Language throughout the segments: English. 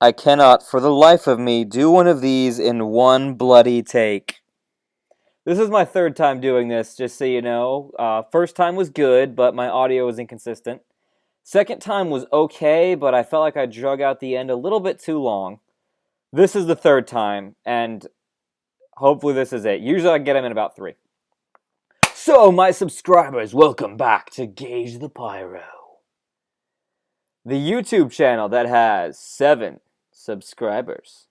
I cannot, for the life of me, do one of these in one bloody take. This is my third time doing this, just so you know. First time was good, but my audio was inconsistent. Second time was okay, but I felt like I drug out the end a little bit too long. This is the third time, and hopefully this is it. Usually I get them in about 3. So, my subscribers, welcome back to Gagethepyro, the YouTube channel that has 7 subscribers.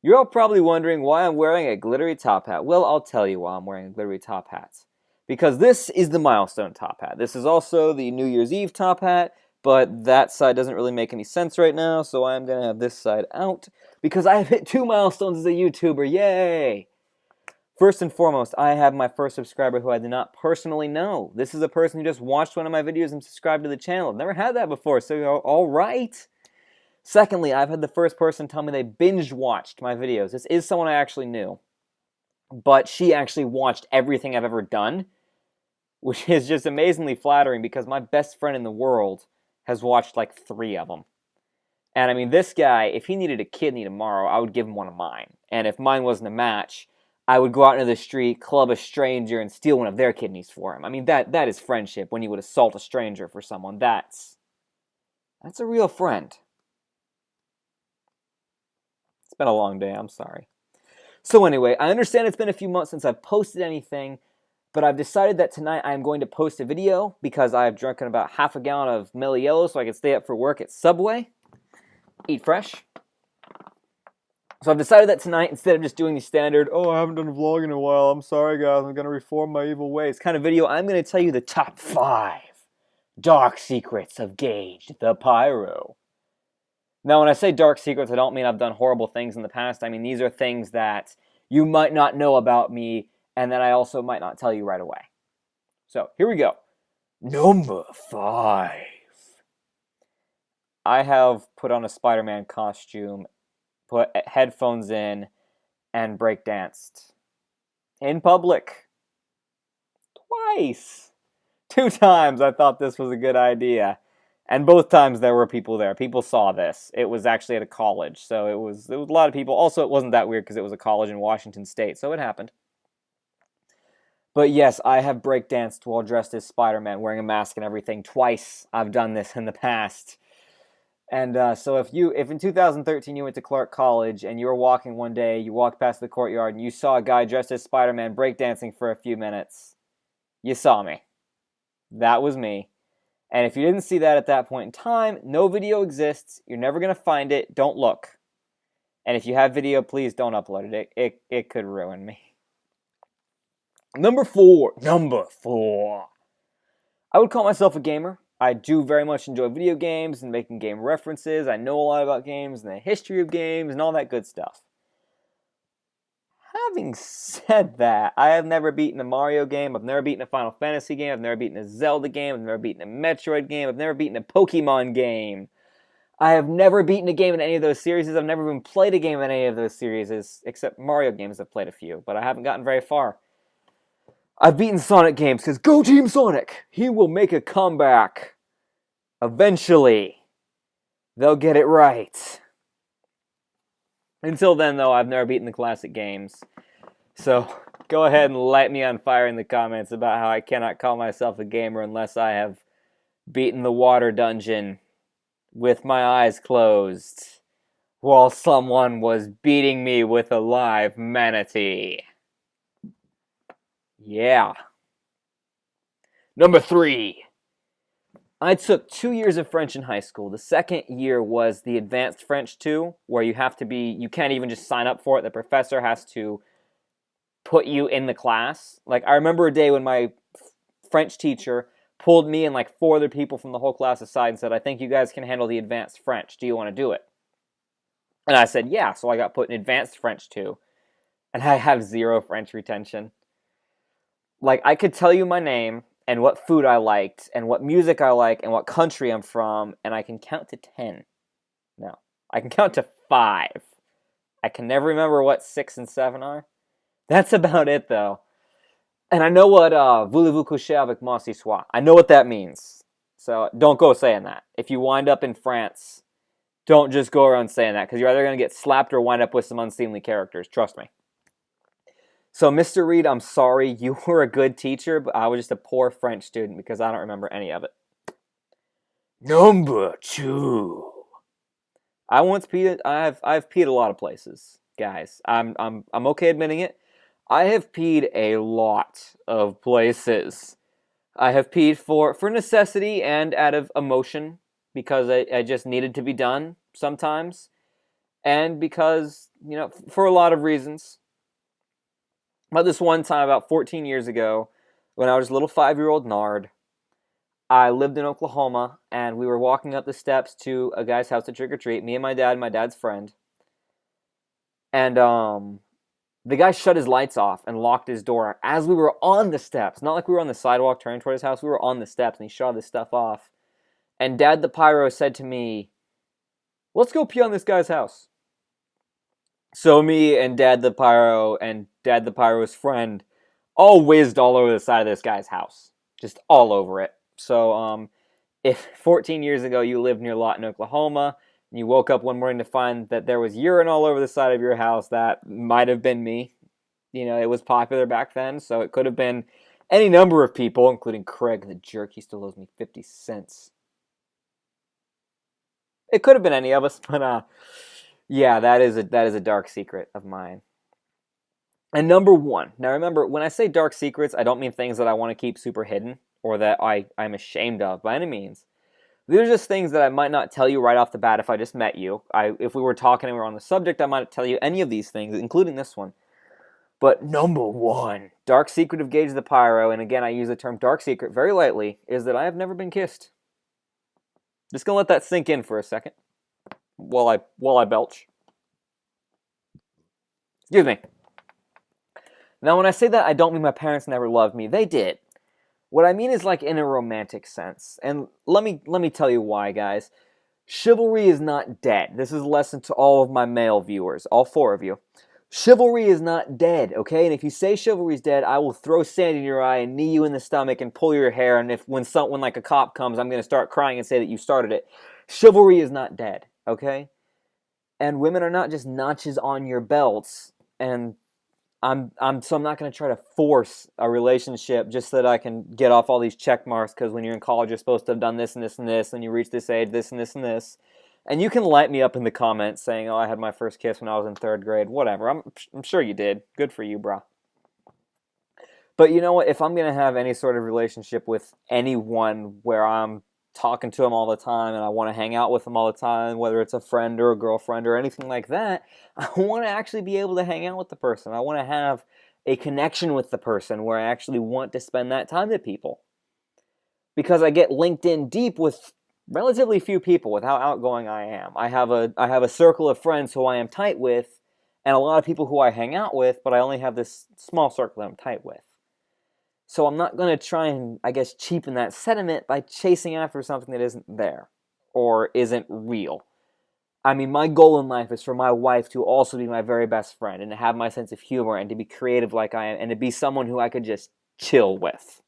You're all probably wondering why I'm wearing a glittery top hat. Well, I'll tell you why I'm wearing a glittery top hat. Because this is the milestone top hat. This is also the New Year's Eve top hat, but that side doesn't really make any sense right now, so I'm going to have this side out, because I have hit 2 milestones as a YouTuber. Yay! First and foremost, I have my first subscriber who I did not personally know. This is a person who just watched one of my videos and subscribed to the channel. I've never had that before, so all right. Secondly, I've had the first person tell me they binge-watched my videos. This is someone I actually knew, but she actually watched everything I've ever done, which is just amazingly flattering because my best friend in the world has watched like 3 of them. And I mean, this guy, if he needed a kidney tomorrow, I would give him one of mine. And if mine wasn't a match, I would go out into the street, club a stranger, and steal one of their kidneys for him. I mean, that is friendship, when you would assault a stranger for someone. That's a real friend. It's been a long day, I'm sorry. So anyway, I understand it's been a few months since I've posted anything, but I've decided that tonight I am going to post a video because I've drunken about half a gallon of Mellow Yellow so I can stay up for work at Subway. Eat fresh. So I've decided that tonight, instead of just doing the standard, oh, I haven't done a vlog in a while, I'm sorry guys, I'm going to reform my evil ways kind of video, I'm going to tell you the top 5 dark secrets of Gagethepyro. Now, when I say dark secrets, I don't mean I've done horrible things in the past. I mean, these are things that you might not know about me, and that I also might not tell you right away. So, here we go. Number 5. I have put on a Spider-Man costume, put headphones in, and breakdanced. In public. Twice. 2 times I thought this was a good idea. And both times there were people there. People saw this. It was actually at a college, so there was a lot of people. Also, it wasn't that weird because it was a college in Washington State, so it happened. But yes, I have breakdanced while dressed as Spider-Man, wearing a mask and everything. Twice I've done this in the past. And so if in 2013 you went to Clark College and you were walking one day, you walked past the courtyard and you saw a guy dressed as Spider-Man breakdancing for a few minutes, you saw me. That was me. And if you didn't see that at that point in time, no video exists. You're never going to find it. Don't look. And if you have video, please don't upload it. It could ruin me. Number 4. I would call myself a gamer. I do very much enjoy video games and making game references. I know a lot about games and the history of games and all that good stuff. Having said that, I have never beaten a Mario game, I've never beaten a Final Fantasy game, I've never beaten a Zelda game, I've never beaten a Metroid game, I've never beaten a Pokemon game. I have never beaten a game in any of those series. I've never even played a game in any of those series, except Mario games. I've played a few, but I haven't gotten very far. I've beaten Sonic games, because go Team Sonic! He will make a comeback. Eventually. They'll get it right. Until then, though, I've never beaten the classic games. So, go ahead and light me on fire in the comments about how I cannot call myself a gamer unless I have beaten the water dungeon with my eyes closed while someone was beating me with a live manatee. Yeah. Number 3. I took 2 years of French in high school. The second year was the Advanced French 2, where you can't even just sign up for it. The professor has to put you in the class. Like, I remember a day when my French teacher pulled me and like 4 other people from the whole class aside and said, I think you guys can handle the Advanced French. Do you want to do it? And I said, yeah. So I got put in Advanced French 2. And I have 0 French retention. Like, I could tell you my name and what food I liked, and what music I like, and what country I'm from, and I can count to 10. No, I can count to 5. I can never remember what 6 and 7 are. That's about it, though. And I know what voulez-vous coucher avec moi ce soir. I know what that means. So don't go saying that. If you wind up in France Don't just go around saying that, because you're either going to get slapped or wind up with some unseemly characters. Trust me. So, Mr. Reed, I'm sorry. You were a good teacher, but I was just a poor French student because I don't remember any of it. Number 2. I once peed. I've peed a lot of places, guys. I'm okay admitting it. I have peed a lot of places. I have peed for necessity and out of emotion, because I just needed to be done sometimes, and because, for a lot of reasons. But this one time, about 14 years ago, when I was a little 5-year-old nard, I lived in Oklahoma, and we were walking up the steps to a guy's house to trick-or-treat, me and my dad and my dad's friend. And the guy shut his lights off and locked his door as we were on the steps. Not like we were on the sidewalk turning toward his house. We were on the steps, and he shut all this stuff off. And Dad the Pyro said to me, "Let's go pee on this guy's house." So me and Dad the Pyro's friend all whizzed all over the side of this guy's house. Just all over it. So if 14 years ago you lived near Lawton, Oklahoma, and you woke up one morning to find that there was urine all over the side of your house, that might have been me. It was popular back then, so it could have been any number of people, including Craig the jerk. He still owes me 50 cents. It could have been any of us, but yeah, that is a dark secret of mine. And number 1. Now remember, when I say dark secrets, I don't mean things that I want to keep super hidden or that I'm ashamed of by any means. These are just things that I might not tell you right off the bat if I just met you. If we were talking and we were on the subject, I might tell you any of these things, including this one. But number 1, dark secret of Gagethepyro, and again I use the term dark secret very lightly, is that I have never been kissed. Just gonna let that sink in for a second while I belch. Excuse me. Now when I say that, I don't mean my parents never loved me. They did. What I mean is like in a romantic sense. And let me tell you why, guys. Chivalry is not dead. This is a lesson to all of my male viewers, all 4 of you. Chivalry is not dead, okay? And if you say chivalry's dead, I will throw sand in your eye and knee you in the stomach and pull your hair, and when like a cop comes, I'm going to start crying and say that you started it. Chivalry is not dead, okay? And women are not just notches on your belts, and I'm not going to try to force a relationship just so that I can get off all these check marks, because when you're in college, you're supposed to have done this and this and this, and you reach this age, this and this and this. And you can light me up in the comments saying, "Oh, I had my first kiss when I was in 3rd grade." Whatever. I'm sure you did. Good for you, brah. But you know what? If I'm going to have any sort of relationship with anyone where I'm talking to them all the time and I want to hang out with them all the time, whether it's a friend or a girlfriend or anything like that, I want to actually be able to hang out with the person. I want to have a connection with the person where I actually want to spend that time with people. Because I get linked in deep with relatively few people with how outgoing I am. I have a circle of friends who I am tight with, and a lot of people who I hang out with, but I only have this small circle that I'm tight with. So I'm not going to try and, I guess, cheapen that sentiment by chasing after something that isn't there or isn't real. I mean, my goal in life is for my wife to also be my very best friend and to have my sense of humor and to be creative like I am and to be someone who I could just chill with.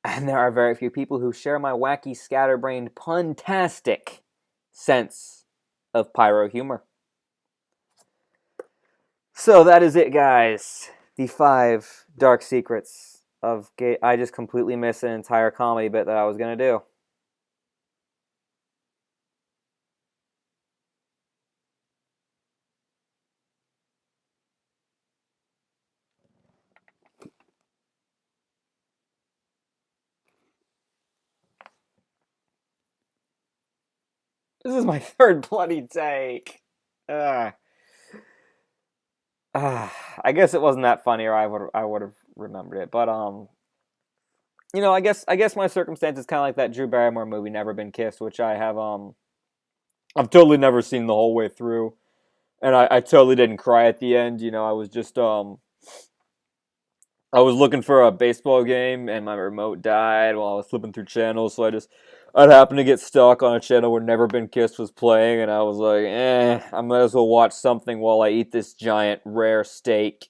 And there are very few people who share my wacky, scatterbrained, pun-tastic sense of pyro humor. So that is it, guys. The 5 dark secrets of gay. I just completely missed an entire comedy bit that I was going to do. This is my 3rd bloody take. I guess it wasn't that funny, or I would have remembered it. But I guess my circumstance is kind of like that Drew Barrymore movie, Never Been Kissed, which I've totally never seen the whole way through, and I totally didn't cry at the end. I was just I was looking for a baseball game, and my remote died while I was flipping through channels, so I'd happen to get stuck on a channel where Never Been Kissed was playing, and I was like, I might as well watch something while I eat this giant rare steak.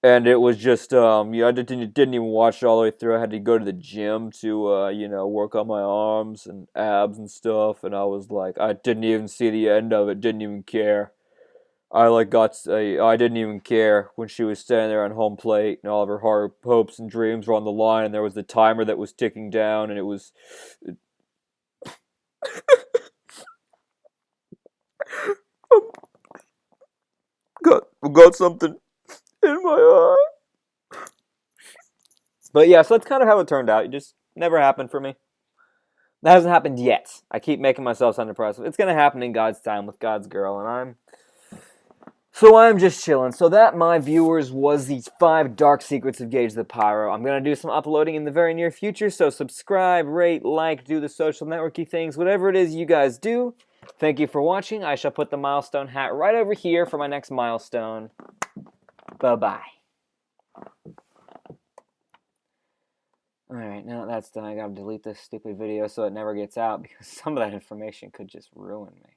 And it was just yeah, I didn't even watch it all the way through. I had to go to the gym to you know, work on my arms and abs and stuff, and I was like, I didn't even see the end of it. Didn't even care. I didn't even care when she was standing there on home plate and all of her hopes and dreams were on the line, and there was the timer that was ticking down, and it was got something in my eye. But yeah, so that's kind of how it turned out. It just never happened for me. That hasn't happened yet. I keep making myself sound impressive. It's gonna happen in God's time with God's girl, and I'm just chilling. So that, my viewers, was these 5 dark secrets of Gagethepyro. I'm gonna do some uploading in the very near future, so subscribe, rate, like, do the social networky things, whatever it is you guys do. Thank you for watching. I shall put the milestone hat right over here for my next milestone. Bye-bye. Alright, now that that's done, I gotta delete this stupid video so it never gets out, because some of that information could just ruin me.